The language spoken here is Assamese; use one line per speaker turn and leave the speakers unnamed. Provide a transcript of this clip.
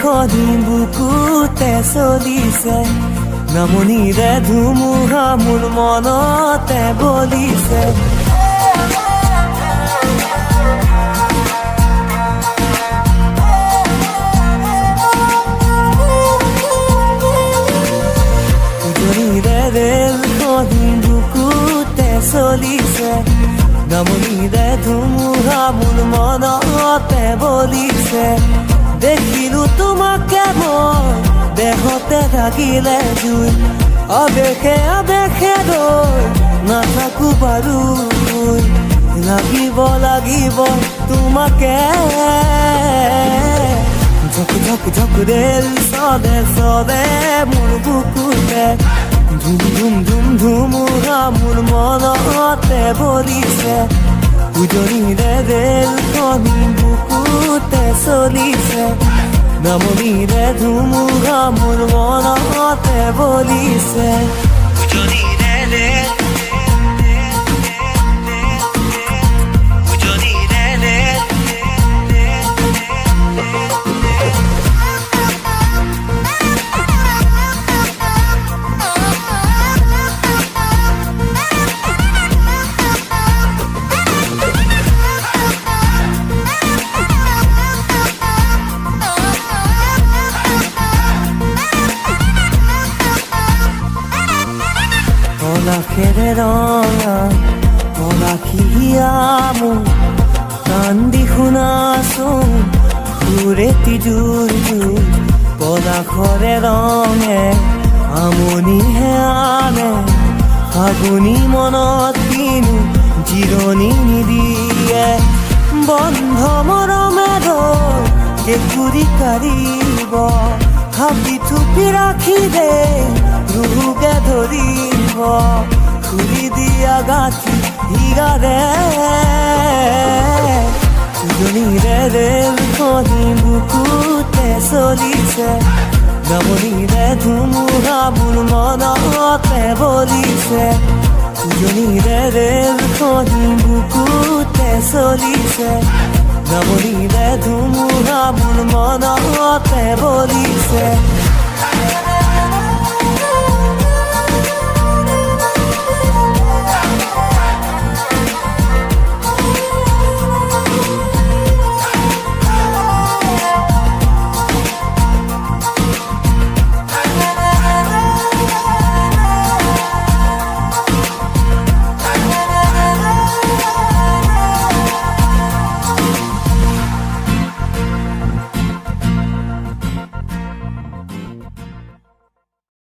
খনি বুকুতে চলিছে নামনিৰে ধুমুহা মোৰ মনতে বলিছে ৰেলখনি বুকুতে চলিছে নামনিৰে ধুমুহা মোৰ মনতে বলিছে দেখিলো তোমাকে মই দেহতে থাকিলে জুই আবেশে আবেশে ৰৈ নাথাকো বাৰু লাগিব লাগিব তোমাকে ঝক ঝক ঝক ৰেল চলে চলে মোৰ বুকুতে ধুম ধুম ধুম ধুমুহা মোৰ মনতে বলিছে উজনিৰে ৰেলখনি বুকুতে চলিছে নামনিৰে ধুমুহা মোৰ মনতে বলিছে উজনিৰে ৰেল পলাশেৰে ৰঙা পলাশিয়া মোৰ কান্দি শুনাচোন সুৰেতি জোৰ জোৰ পলাশৰে ৰঙে আমনিহে আনে ফাগুনি মনত কিনো জিৰণি নিদিয়ে বন্ধ মৰমে ধৰ কেঁকুৰি কাঢ়িব হাবি থুপি ৰাখি দে ৰুগে ধৰিব খুলি দিয়া গাঁঠি হিগাৰে উজনিৰে ৰেলখনি বুকুতে চলিছে নামনিৰে ধুমুহা মোৰ মনতে বলিছে উজনিৰে ৰেলখনি বুকুতে চলিছে নামনিৰে ধুমুহা মোৰ মনতে বলিছে